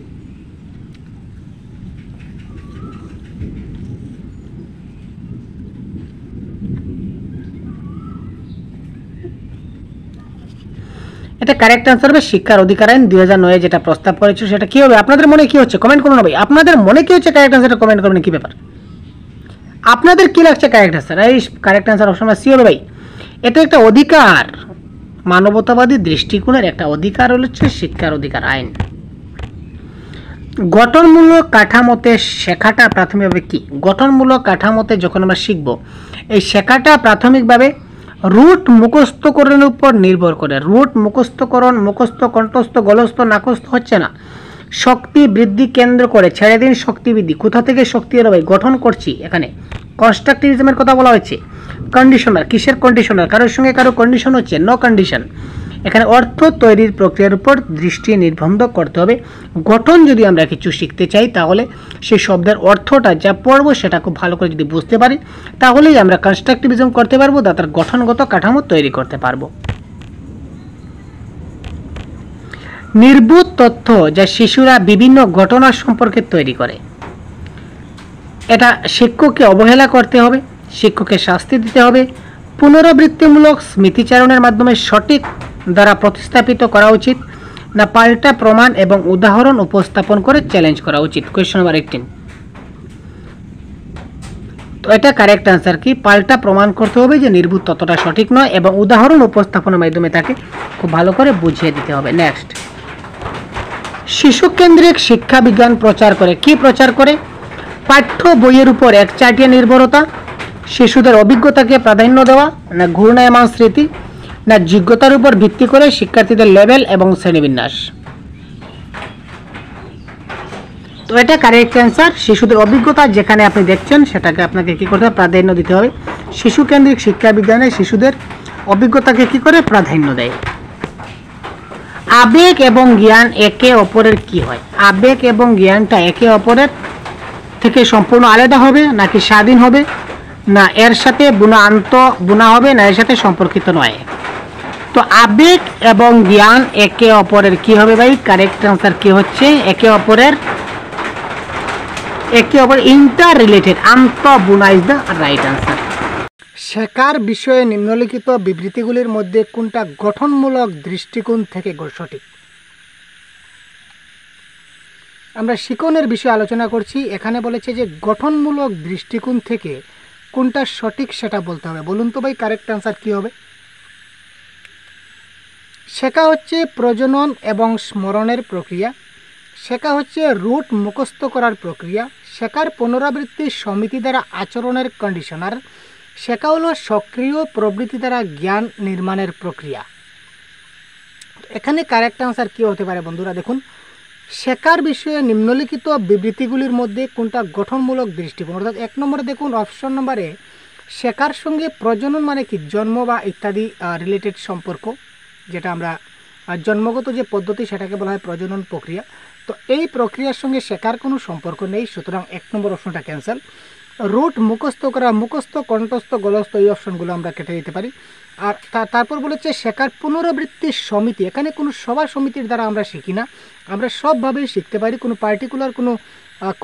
এটা কারেক্ট আনসার হবে শিক্ষার অধিকার আইন 2009 যেটা প্রস্তাব করেছিল সেটা কি হবে? আপনাদের মনে কি হচ্ছে কমেন্ট করুন না ভাই। আপনাদের মনে কি হচ্ছে কারেক্ট আনসারটা কমেন্ট করবেন, কি ব্যাপার, আপনাদের কি লাগছে কারেক্ট আনসার? এই কারেক্ট আনসার অপশন সি হবে ভাই। এটা একটা অধিকার, মানবতাবাদী দৃষ্টিকোণের একটা অধিকার হচ্ছে শিক্ষার অধিকার আইন। গঠনমূলক কাঠামোতে শেখাটা প্রাথমিকভাবে কি? গঠনমূলক কাঠামোতে যখন আমরা শিখব, এই শেখাটা প্রাথমিকভাবে রুট মুখস্থকরণের উপর নির্ভর করে। রুট মুখস্থকরণ, মুখস্থ, কণ্ঠস্থ, গলস্থ, নাকস্থ হচ্ছে না, শক্তি বৃদ্ধি কেন্দ্র করে। ছেড়ে দিন শক্তি বৃদ্ধি। কোথা থেকে শক্তি এলো ভাই? গঠন করছি। এখানে কনস্ট্রাকটিভিজমের কথা বলা হয়েছে। কন্ডিশনার, কিসের কন্ডিশনার? কারোর সঙ্গে কারো কন্ডিশন হচ্ছে, নো কন্ডিশন। এখানে অর্থ তৈরির প্রক্রিয়ার উপর দৃষ্টি নির্বন্ধ করতে হবে। গঠন যদি আমরা কিছু শিখতে চাই, তাহলে সেই শব্দের অর্থটা যা পড়বো সেটা খুব ভালো করে যদি বুঝতে পারি, তাহলেই আমরা কনস্ট্রাকটিভিজম করতে পারবো, তার গঠনগত কাঠামো তৈরি করতে পারবো। নির্ভুল তথ্য যা শিশুরা বিভিন্ন ঘটনা সম্পর্কে তৈরি করে, এটা শিক্ষককে অবহেলা করতে হবে, শিক্ষককে শাস্তি দিতে হবে, পুনরাবৃত্তিমূলক স্মৃতিচারণের মাধ্যমে সঠিক দ্বারা প্রতিস্থাপিত করা উচিত, না পাল্টা প্রমাণ এবং উদাহরণ উপস্থাপন করে চ্যালেঞ্জ করা উচিত? Question number 18। তো এটা কারেক্ট আনসার কি? পাল্টা প্রমাণ করতে হবে যে নির্ভুল ততটা সঠিক নয়, এবং উদাহরণ উপস্থাপনের মাধ্যমে তাকে খুব ভালো করে বুঝিয়ে দিতে হবে। নেক্সট, শিশু কেন্দ্রিক শিক্ষা বিজ্ঞান প্রচার করে। কি প্রচার করে? পাঠ্য বইয়ের উপর একচাটিয়া নির্ভরতা, শিশুদের অভিজ্ঞতাকে প্রাধান্য দেওয়া, না ঘূর্ণায়মান স্মৃতি, না যোগ্যতার উপর ভিত্তি করে শিক্ষার্থীদের লেভেল এবং শ্রেণীবিন্যাস? তো এটা কারেক্ট অ্যান্সার শিশুদের অভিজ্ঞতা যেখানে আপনি দেখছেন সেটাকে আপনাকে কী করতে হবে? প্রাধান্য দিতে হবে। শিশু কেন্দ্রিক শিক্ষা বিজ্ঞানে শিশুদের অভিজ্ঞতাকে কী করে? প্রাধান্য দেয়। আবেগ এবং জ্ঞান একে অপরের কি হয়? আবেগ এবং জ্ঞানটা একে অপরের থেকে সম্পূর্ণ আলাদা হবে, নাকি স্বাধীন হবে, না এর সাথে বুনা হবে, না এর সাথে সম্পর্কিত নয়? তো আবেগ এবং জ্ঞান একে অপরের কি হবে ভাই? কারেক্ট আনসার কি হচ্ছে? একে অপর ইন্টার রিলেটেড, আন্তঃবুনা ইজ দ্য রাইট আনসার। শেখার বিষয়ে নিম্নলিখিত বিবৃতিগুলির মধ্যে কোনটা গঠনমূলক দৃষ্টিকোণ থেকে সঠিক? আমরা শিক্ষণের বিষয়ে আলোচনা করছি, এখানে বলেছে যে গঠনমূলক দৃষ্টিকোণ থেকে কোনটা সঠিক সেটা বলতে হবে। বলুন তো ভাই কারেক্ট আনসার কি হবে? শেখা হচ্ছে প্রজনন এবং স্মরণের প্রক্রিয়া, শেখা হচ্ছে রুট মুখস্থ করার প্রক্রিয়া, শেখার পুনরাবৃত্তি সমিতি দ্বারা আচরণের কন্ডিশনার, শেখা হলো সক্রিয় প্রবৃত্তি দ্বারা জ্ঞান নির্মাণের প্রক্রিয়া। এখানে কারেক্ট আনসার কী হতে পারে বন্ধুরা? দেখুন, শেখার বিষয়ে নিম্নলিখিত বিবৃতিগুলির মধ্যে কোনটা গঠনমূলক দৃষ্টিকোণ? অর্থাৎ 1 নম্বরে দেখুন, অপশন নম্বরে শেখার সঙ্গে প্রজনন মানে কি? জন্ম বা ইত্যাদি রিলেটেড সম্পর্ক, যেটা আমরা জন্মগত যে পদ্ধতি সেটাকে বলা হয় প্রজনন প্রক্রিয়া। তো এই প্রক্রিয়ার সঙ্গে শেখার কোনো সম্পর্ক নেই, সুতরাং 1 নম্বর অপশনটা ক্যান্সেল। রুট মুখস্থ করা, মুখস্থ, কণ্ঠস্থ, গলস্থ, এই অপশনগুলো আমরা কেটে দিতে পারি। আর তারপর বলেছে শেখার পুনরাবৃত্তির সমিতি, এখানে কোনো সভা সমিতির দ্বারা আমরা শিখি না, আমরা সবভাবেই শিখতে পারি, কোনো পার্টিকুলার কোনো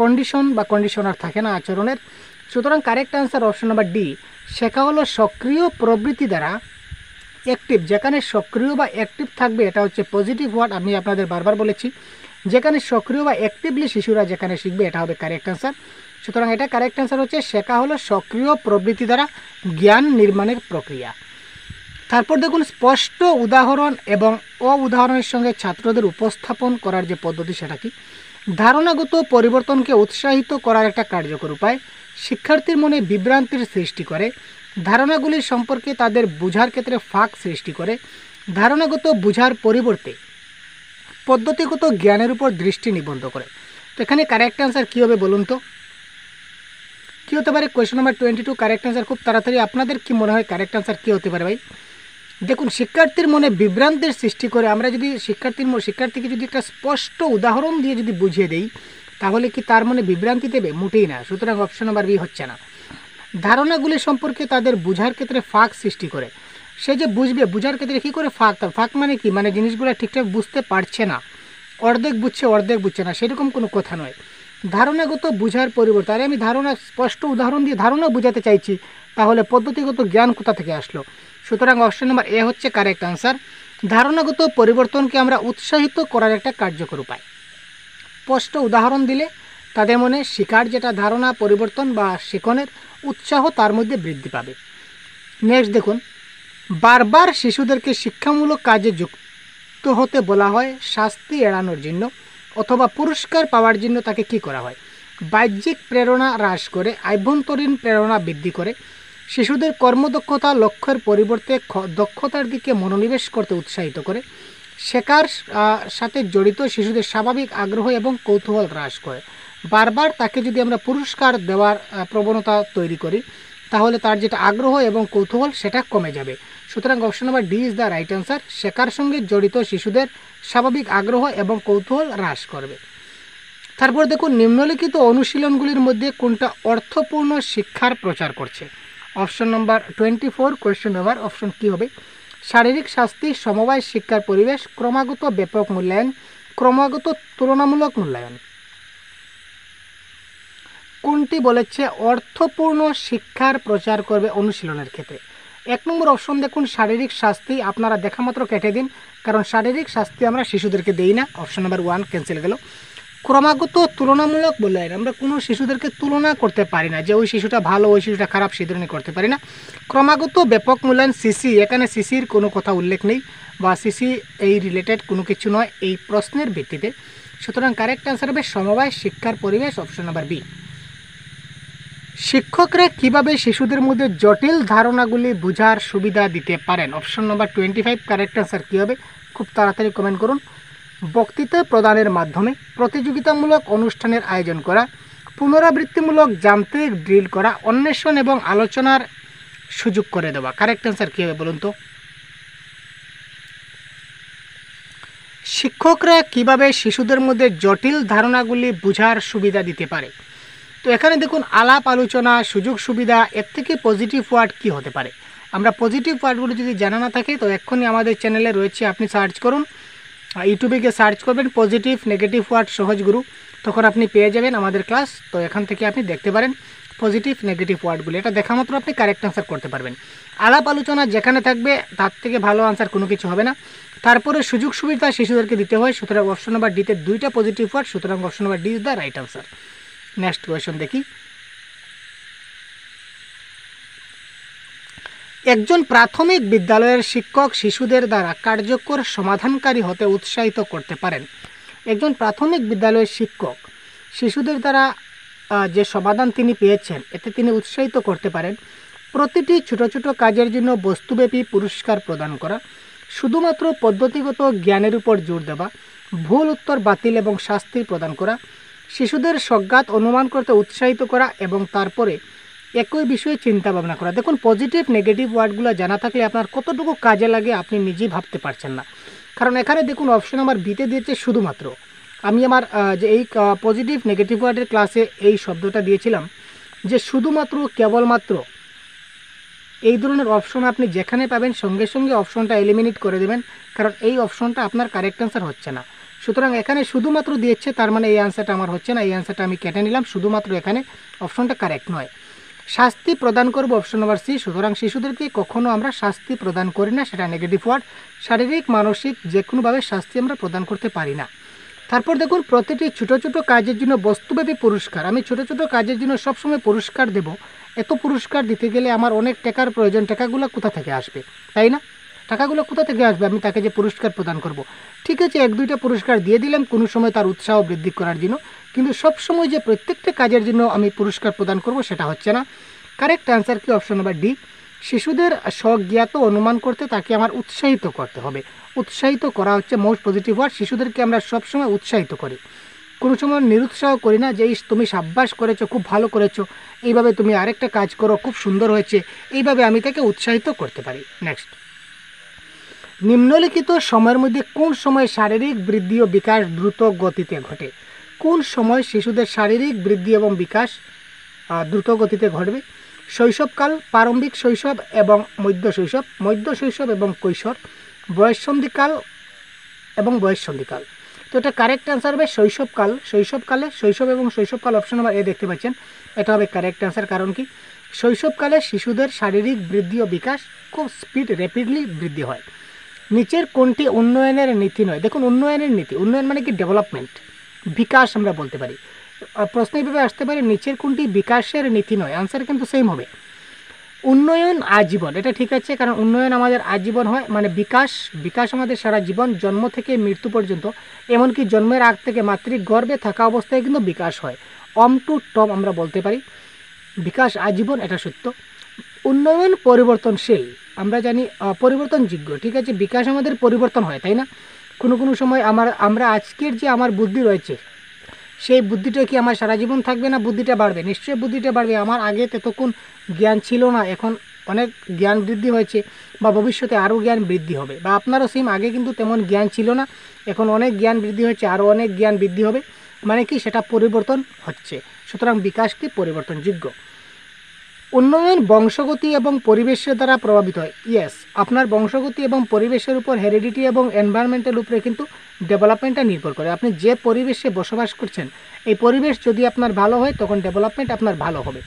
কন্ডিশন বা কন্ডিশনার থাকে না আচরণের। সুতরাং correct answer option number D, শেখা হলো সক্রিয় প্রবৃত্তি দ্বারা অ্যাক্টিভ। যেখানে সক্রিয় বা অ্যাক্টিভ থাকবে এটা হচ্ছে পজিটিভ ওয়ার্ড, আমি আপনাদের বারবার বলেছি, যেখানে সক্রিয় বা অ্যাক্টিভলি শিশুরা যেখানে শিখবে এটা হবে কারেক্ট আনসার। সুতরাং এটা কারেক্ট আনসার হচ্ছে শেখা হলো সক্রিয় প্রবৃত্তি দ্বারা জ্ঞান নির্মাণের প্রক্রিয়া। তারপর দেখুন স্পষ্ট উদাহরণ এবং উদাহরণের সঙ্গে ছাত্রদের উপস্থাপন করার যে পদ্ধতি সেটা কি। ধারণাগত পরিবর্তনকে উৎসাহিত করার একটা কার্যকর উপায়, শিক্ষার্থীর মনে বিভ্রান্তির সৃষ্টি করে, ধারণাগুলি সম্পর্কে তাদের বোঝার ক্ষেত্রে ফাঁক সৃষ্টি করে, ধারণাগত বোঝার পরিবর্তে পদ্ধতিগত জ্ঞানের উপর দৃষ্টি নিবদ্ধ করে। তো এখানে কারেক্ট অ্যান্সার কী হবে বলুন তো, কী হতে পারে? Question number 22 correct answer. খুব তাড়াতাড়ি আপনাদের কি মনে হয় কারেক্ট অ্যান্সার কী হতে পারে ভাই? দেখুন, শিক্ষার্থীর মনে বিভ্রান্তির সৃষ্টি করে। আমরা যদি শিক্ষার্থীকে যদি একটা স্পষ্ট উদাহরণ দিয়ে যদি বুঝিয়ে দেই, তাহলে কি তার মনে বিভ্রান্তি দেবে? মোটেই না। সুতরাং অপশন নাম্বার বি হচ্ছে না। ধারণাগুলি সম্পর্কে তাদের বোঝার ক্ষেত্রে ফাঁক সৃষ্টি করে। সে যে বুঝবে, বোঝার ক্ষেত্রে কী করে ফাঁক? ফাঁক মানে কি? মানে জিনিসগুলো ঠিকঠাক বুঝতে পারছে না, অর্ধেক বুঝছে না, সেরকম কোনো কথা নয়। ধারণাগত বোঝার পরিবর্তে, আরে আমি ধারণা স্পষ্ট উদাহরণ দিয়ে ধারণা বোঝাতে চাইছি, তাহলে পদ্ধতিগত জ্ঞান কোথা থেকে আসলো? সুতরাং অপশন নাম্বার এ হচ্ছে কারেক্ট আনসার। ধারণাগত পরিবর্তনকে আমরা উৎসাহিত করার একটা কার্যকর উপায়। স্পষ্ট উদাহরণ দিলে তাদের মনে শেখার যেটা ধারণা পরিবর্তন বা শেখনের উৎসাহ তার মধ্যে বৃদ্ধি পাবে। নেক্সট দেখুন, বারবার শিশুদেরকে শিক্ষামূলক কাজে যুক্ত হতে বলা হয় শাস্তি এড়ানোর জন্য অথবা পুরস্কার পাওয়ার জন্য তাকে কি করা হয়? বাহ্যিক প্রেরণা হ্রাস করে, আভ্যন্তরীণ প্রেরণা বৃদ্ধি করে, শিশুদের কর্মদক্ষতা লক্ষ্যের পরিবর্তে দক্ষতার দিকে মনোনিবেশ করতে উৎসাহিত করে, শেখার সাথে জড়িত শিশুদের স্বাভাবিক আগ্রহ এবং কৌতূহল হ্রাস করে। বারবার তাকে যদি আমরা পুরস্কার দেওয়ার প্রবণতা তৈরি করি, তাহলে তার যেটা আগ্রহ এবং কৌতূহল সেটা কমে যাবে। সুতরাং option number D is the right answer. শেখার সঙ্গে জড়িত শিশুদের স্বাভাবিক আগ্রহ এবং কৌতূহল হ্রাস করবে। তারপর দেখুন, নিম্নলিখিত অনুশীলনগুলির মধ্যে কোনটা অর্থপূর্ণ শিক্ষার প্রচার করছে? Option number 24 question number option কী হবে? শারীরিক শাস্তি, সমবায় শিক্ষার পরিবেশ, ক্রমাগত ব্যাপক মূল্যায়ন, ক্রমাগত তুলনামূলক মূল্যায়ন। কোনটি বলেছে অর্থপূর্ণ শিক্ষার প্রচার করবে অনুশীলনের ক্ষেত্রে? 1 নম্বর অপশন দেখুন, শারীরিক শাস্তি। আপনারা দেখা মাত্র কেটে দিন, কারণ শারীরিক শাস্তি আমরা শিশুদেরকে দেই না। অপশন নাম্বার 1 ক্যান্সেল গেল। ক্রমাগত তুলনামূলক মূল্যায়ন, আমরা কোনো শিশুদেরকে তুলনা করতে পারি না যে ওই শিশুটা ভালো ওই শিশুটা খারাপ, সেই ধরনের করতে পারি না। ক্রমাগত ব্যাপক মূল্যায়ন, সিসি, এখানে সিসির কোনো কথা উল্লেখ নেই বা সিসি এই রিলেটেড কোনো কিছু নয় এই প্রশ্নের ভিত্তিতে। সুতরাং কারেক্ট অ্যান্সার হবে সমবায় শিক্ষার পরিবেশ, অপশন নাম্বার বি। শিক্ষকরা কিভাবে শিশুদের মধ্যে জটিল ধারণাগুলি বোঝার সুবিধা দিতে পারেন? অপশন নাম্বার 25 কারেক্ট অ্যান্সার কী হবে? খুব তাড়াতাড়ি কমেন্ট করুন। বক্তৃতা প্রদানের মাধ্যমে, প্রতিযোগিতামূলক অনুষ্ঠানের আয়োজন করা, পুনরাবৃত্তিমূলক যান্ত্রিক ড্রিল করা, অন্বেষণ এবং আলোচনার সুযোগ করে দেওয়া। কারেক্ট অ্যান্সার কী হবে বলুন তো? শিক্ষকরা কিভাবে শিশুদের মধ্যে জটিল ধারণাগুলি বোঝার সুবিধা দিতে পারে? তো এখানে দেখুন, আলাপ আলোচনা, সুযোগ সুবিধা, এর থেকে পজিটিভ ওয়ার্ড কী হতে পারে? আমরা পজিটিভ ওয়ার্ডগুলো যদি জানা না থাকে তো এক্ষুনি আমাদের চ্যানেলে রয়েছে, আপনি সার্চ করুন, ইউটিউবে গিয়ে সার্চ করবেন পজিটিভ নেগেটিভ ওয়ার্ড সহজ গুরু, তখন আপনি পেয়ে যাবেন আমাদের ক্লাস। তো এখান থেকে আপনি দেখতে পারেন পজিটিভ নেগেটিভ ওয়ার্ডগুলো, এটা দেখা মাত্র আপনি কারেক্ট আনসার করতে পারবেন। আলাপ আলোচনা যেখানে থাকবে তার থেকে ভালো আনসার কোনো কিছু হবে না। তারপরে সুযোগ সুবিধা শিশুদেরকে দিতে হয়, সুতরাং অপশন নাম্বার ডিতে 2টা পজিটিভ ওয়ার্ড, সুতরাং option number D is the right answer. Next question দেখি। একজন প্রাথমিক বিদ্যালয়ের শিক্ষক শিশুদের দ্বারা কার্যকর সমাধানকারী হতে উৎসাহিত করতে পারেন। একজন প্রাথমিক বিদ্যালয়ের শিক্ষক শিশুদের দ্বারা যে সমাধান তিনি পেয়েছেন এতে তিনি উৎসাহিত করতে পারেন প্রতিটি ছোট ছোট কাজের জন্য বস্তুব্যাপী পুরস্কার প্রদান করা, শুধুমাত্র পদ্ধতিগত জ্ঞানের উপর জোর দেওয়া, ভুল উত্তর বাতিল এবং শাস্তি প্রদান করা, শিশুদের সজ্ঞাত অনুমান করতে উৎসাহিত করা এবং তারপরে একই বিষয়ে চিন্তা ভাবনা করা। দেখুন, পজিটিভ নেগেটিভ ওয়ার্ডগুলো জানা থাকলে আপনার কতটুকু কাজে লাগে আপনি নিজেই ভাবতে পারছেন না। কারণ এখানে দেখুন অপশন নাম্বার বিতে দিয়েছে শুধুমাত্র। আমি আমার যে এই পজিটিভ নেগেটিভ ওয়ার্ডের ক্লাসে এই শব্দটা দিয়েছিলাম যে শুধুমাত্র কেবলমাত্র এই ধরনের অপশন আপনি যেখানে পাবেন সঙ্গে সঙ্গে অপশনটা এলিমিনেট করে দেবেন, কারণ এই অপশনটা আপনার কারেক্ট অ্যান্সার হচ্ছে না। সুতরাং এখানে শুধুমাত্র দিয়েছে, তার মানে এই অ্যান্সারটা আমার হচ্ছে না, এই অ্যান্সারটা আমি কেটে নিলাম, শুধুমাত্র এখানে অপশনটা কারেক্ট নয়। শাস্তি প্রদান করব, অপশন নাম্বার সি। সুতরাং শিশুদেরকে কখনো আমরা শাস্তি প্রদান করি না, সেটা নেগেটিভ ওয়ার্ড। শারীরিক মানসিক যে কোনোভাবে শাস্তি আমরা প্রদান করতে পারি না। তারপর দেখুন, প্রতিটি ছোটো ছোটো কাজের জন্য বস্তুব্যাপী পুরস্কার, আমি ছোটো ছোটো কাজের জন্য সবসময় পুরস্কার দেব, এত পুরস্কার দিতে গেলে আমার অনেক টাকার প্রয়োজন, টাকাগুলো কোথা থেকে আসবে, তাই না? টাকাগুলো কোথা থেকে আসবে আমি তাকে যে পুরস্কার প্রদান করব? ঠিক আছে, 1-2টা পুরস্কার দিয়ে দিলাম কোনো সময় তার উৎসাহ বৃদ্ধি করার জন্য, কিন্তু সব সময় যে প্রত্যেকটা কাজের জন্য আমি পুরস্কার প্রদান করব সেটা হচ্ছে না। কারেক্ট অ্যান্সার কি? Option number D. শিশুদের স্বজ্ঞাত অনুমান করতে তাকে আমার উৎসাহিত করতে হবে। উৎসাহিত করা হচ্ছে মোস্ট পজিটিভ ওয়ার্ড। শিশুদেরকে আমরা সবসময় উৎসাহিত করি, কোনো সময় নিরুৎসাহ করি না যে এই তুমি সাব্বাস করেছো, খুব ভালো করেছো, এইভাবে তুমি আরেকটা কাজ করো, খুব সুন্দর হয়েছে, এইভাবে আমি তাকে উৎসাহিত করতে পারি। নেক্সট, নিম্নলিখিত সময়ের মধ্যে কোন সময় শারীরিক বৃদ্ধি ও বিকাশ দ্রুত গতিতে ঘটে? কোন সময় শিশুদের শারীরিক বৃদ্ধি এবং বিকাশ দ্রুত গতিতে ঘটবে? শৈশবকাল, প্রারম্ভিক শৈশব এবং মধ্য শৈশব এবং কৈশোর, বয়ঃসন্ধিকাল এবং বয়ঃসন্ধিকাল। তো এটা কারেক্ট অ্যান্সার হবে শৈশবকাল। শৈশব এবং শৈশবকাল অপশন নাম্বার এ দেখতে পাচ্ছেন, এটা হবে কারেক্ট অ্যান্সার। কারণ কি? শৈশবকালে শিশুদের শারীরিক বৃদ্ধি ও বিকাশ খুব র্যাপিডলি বৃদ্ধি হয়। নিচের কোনটি উন্নয়নের নীতি নয়? দেখুন, উন্নয়নের নীতি, উন্নয়ন মানে কি? ডেভেলপমেন্ট, বিকাশ আমরা বলতে পারি। প্রশ্ন এইভাবে আসতে পারে, নিচের কোনটি বিকাশের নীতি নয়? আনসার কিন্তু সেম হবে উন্নয়ন আজীবন। এটা ঠিক আছে, কারণ উন্নয়ন আমাদের আজীবন হয়, মানে বিকাশ আমাদের সারা জীবন, জন্ম থেকে মৃত্যু পর্যন্ত, এমনকি জন্মের আগ থেকে মাতৃগর্ভে থাকা অবস্থায় কিন্তু বিকাশ হয়। টু টম আমরা বলতে পারি, বিকাশ আজীবন, এটা সত্য। উন্নয়ন পরিবর্তনশীল, আমরা জানি পরিবর্তনযোগ্য, ঠিক আছে। বিকাশ আমাদের পরিবর্তন হয়, তাই না? কোনো সময় আমরা আজকের যে আমার বুদ্ধি রয়েছে, সেই বুদ্ধিটা কি আমার সারা জীবন থাকবে, না বুদ্ধিটা বাড়বে? নিশ্চয়ই বুদ্ধিটা বাড়বে। আমার আগে ততক্ষণ জ্ঞান ছিল না, এখন অনেক জ্ঞান বৃদ্ধি হয়েছে, বা ভবিষ্যতে আরও জ্ঞান বৃদ্ধি হবে। বা আপনারও সেম, আগে কিন্তু তেমন জ্ঞান ছিল না, এখন অনেক জ্ঞান বৃদ্ধি হয়েছে, আরও অনেক জ্ঞান বৃদ্ধি হবে, মানে কি? সেটা পরিবর্তন হচ্ছে। সুতরাং বিকাশ কি? পরিবর্তনযোগ্য। উন্নয়ন বংশগতি এবং পরিবেশের দ্বারা প্রভাবিত হয়। ইয়েস, আপনার বংশগতি এবং পরিবেশের উপর, হেরিডিটি এবং এনভায়রনমেন্টের উপরে কিন্তু ডেভেলপমেন্টটা নির্ভর করে। আপনি যে পরিবেশে বসবাস করছেন, এই পরিবেশ যদি আপনার ভালো হয়, তখন ডেভেলপমেন্ট আপনার ভালো হবে।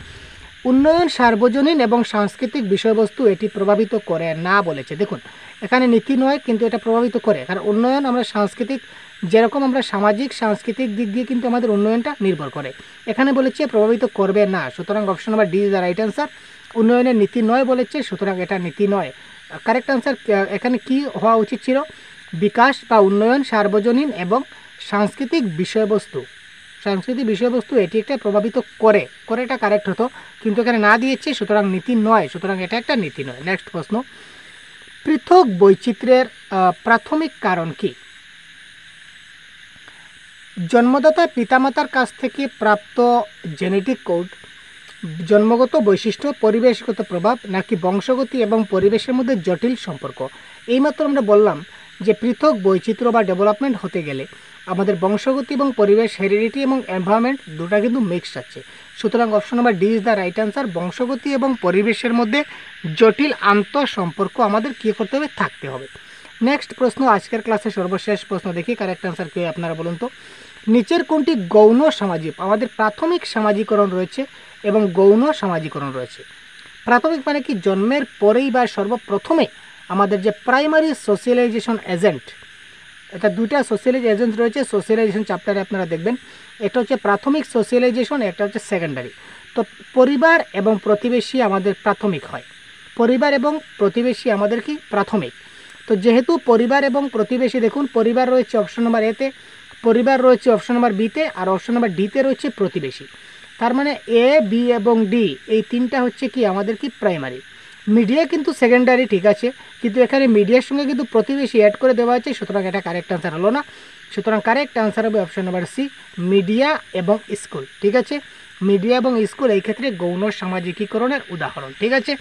উন্নয়ন সার্বজনীন এবং সাংস্কৃতিক বিষয়বস্তু এটি প্রভাবিত করে না বলেছে। দেখুন, এখানে নীতি নয়, কিন্তু এটা প্রভাবিত করে, কারণ উন্নয়ন আমরা সাংস্কৃতিক, যেরকম আমরা সামাজিক সাংস্কৃতিক দিক দিয়ে কিন্তু আমাদের উন্নয়নটা নির্ভর করে। এখানে বলেছে প্রভাবিত করবে না, সুতরাং option number D is the right answer. উন্নয়নের নীতি নয় বলেছে, সুতরাং এটা নীতি নয়। কারেক্ট অ্যান্সার এখানে কি হওয়া উচিত ছিল? বিকাশ বা উন্নয়ন সার্বজনীন এবং সাংস্কৃতিক বিষয়বস্তু এটি একটা প্রভাবিত করে, এটা কারেক্ট হতো, কিন্তু এখানে না দিয়েছে, সুতরাং নীতি নয়, সুতরাং এটা একটা নীতি নয়। নেক্সট প্রশ্ন, পৃথক বৈচিত্র্যের প্রাথমিক কারণ কি? জন্মদাতা পিতামাতার কাছ থেকে প্রাপ্ত জেনেটিক কোড, জন্মগত বৈশিষ্ট্য, পরিবেশগত প্রভাব, নাকি বংশগতি এবং পরিবেশের মধ্যে জটিল সম্পর্ক? এইমাত্র আমরা বললাম যে পৃথক বৈচিত্র্য বা ডেভেলপমেন্ট হতে গেলে আমাদের বংশগতি এবং পরিবেশ, হেরিডিটি এবং এনভায়রনমেন্ট দুটা কিন্তু মিক্সড আছে। সুতরাং option number D is the right answer. বংশগতি এবং পরিবেশের মধ্যে জটিল আন্তঃসম্পর্ক আমাদের কী করতে হবে? থাকতে হবে। নেক্সট প্রশ্ন, আজকের ক্লাসে সর্বশেষ প্রশ্ন দেখি, কারেক্ট অ্যান্সার কি আপনারা বলুন তো। নিচের কোনটি গৌণ সামাজিক? আমাদের প্রাথমিক সামাজিকরণ রয়েছে এবং গৌণ সামাজিকরণ রয়েছে। প্রাথমিক মানে কি? জন্মের পরেই বা সর্বপ্রথমে আমাদের যে প্রাইমারি সোশ্যালাইজেশন এজেন্ট, এটা দুইটা সোশ্যালাইজ এজেন্ট রয়েছে, সোশ্যালাইজেশন চ্যাপ্টারে আপনারা দেখবেন। একটা হচ্ছে প্রাথমিক সোশ্যালাইজেশন, একটা হচ্ছে সেকেন্ডারি। তো পরিবার এবং প্রতিবেশী আমাদের প্রাথমিক হয়, পরিবার এবং প্রতিবেশী আমাদের কি? প্রাথমিক। তো যেহেতু পরিবার এবং প্রতিবেশী, দেখুন পরিবার রয়েছে অপশন নাম্বার এতে, পরিবার রয়েছে অপশন নাম্বার বিতে, আর অপশন নাম্বার ডিতে রয়েছে প্রতিবেশী। তার মানে এ, বি এবং ডি এই তিনটা হচ্ছে কি? আমাদের কি? প্রাইমারি। মিডিয়া কিন্তু সেকেন্ডারি, ঠিক আছে, কিন্তু এখানে মিডিয়ার সঙ্গে কিন্তু প্রতিবেশী অ্যাড করে দেওয়া আছে, সুতরাং এটা কারেক্ট আনসার হলো না। সুতরাং কারেক্ট আনসার হবে অপশন নাম্বার সি, মিডিয়া এবং স্কুল। ঠিক আছে, মিডিয়া এবং স্কুল এই ক্ষেত্রে গৌণ সামাজিকীকরণের উদাহরণ। ঠিক আছে,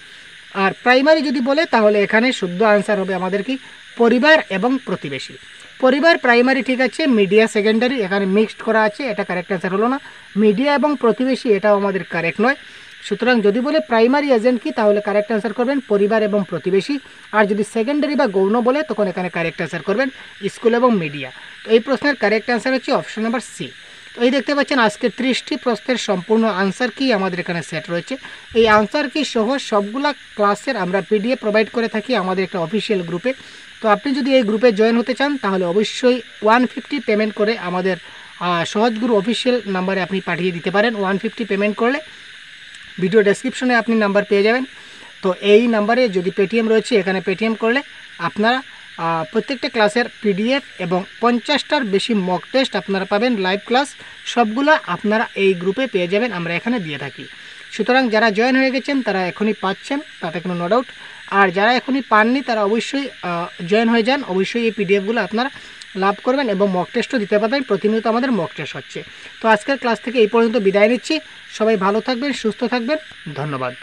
আর প্রাইমারি যদি বলে তাহলে এখানে শুদ্ধ আনসার হবে আমাদের কি? পরিবার এবং প্রতিবেশী। পরিবার প্রাইমারি, ঠিক আছে, মিডিয়া সেকেন্ডারি, এখানে মিক্সড করা আছে, এটা কারেক্ট আনসার হলো না। মিডিয়া এবং প্রতিবেশী এটাও আমাদের কারেক্ট নয়। সুতরাং যদি বলে প্রাইমারি এজেন্ট কি, তাহলে কারেক্ট আনসার করবেন পরিবার এবং প্রতিবেশী। আর যদি সেকেন্ডারি বা গৌণ বলে তখন এখানে কারেক্ট আনসার করবেন স্কুল এবং মিডিয়া। তো এই প্রশ্নের কারেক্ট আনসার হচ্ছে অপশন নাম্বার সি। তো এই দেখতে পাচ্ছেন আজকে 30টি প্রশ্নের সম্পূর্ণ আনসার কি আমাদের এখানে সেট রয়েছে। এই আনসার কি সহ সবগুলা ক্লাসের আমরা পিডিএফ প্রোভাইড করে থাকি আমাদের একটা অফিসিয়াল গ্রুপে। তো আপনি যদি এই গ্রুপে জয়েন হতে চান তাহলে অবশ্যই 150 পেমেন্ট করে আমাদের সহজ গুরু অফিসিয়াল নাম্বারে আপনি পাঠিয়ে দিতে পারেন। 150 পেমেন্ট করলে ভিডিও ডেসক্রিপশনে আপনি নাম্বার পেয়ে যাবেন। তো এই নাম্বারে যদি পেটিএম রয়েছে, এখানে পেটিএম করলে আপনারা প্রত্যেকটা ক্লাসের পিডিএফ এবং 50টার বেশি মক টেস্ট আপনারা পাবেন, লাইভ ক্লাস সবগুলো আপনারা এই গ্রুপে পেয়ে যাবেন, আমরা এখানে দিয়ে থাকি। সুতরাং যারা জয়েন হয়ে গেছেন তারা এখনই পাচ্ছেন, তাতে কোনো নো ডাউট। আর যারা এখনই পাননি তারা অবশ্যই জয়েন হয়ে যান, অবশ্যই এই পিডিএফগুলো আপনারা লাভ করবেন এবং মক টেস্টও দিতে পারবেন। প্রতিনিয়ত আমাদের মক টেস্ট হচ্ছে। তো আজকের ক্লাস থেকে এই পর্যন্ত বিদায় নিচ্ছি। সবাই ভালো থাকবেন, সুস্থ থাকবেন, ধন্যবাদ।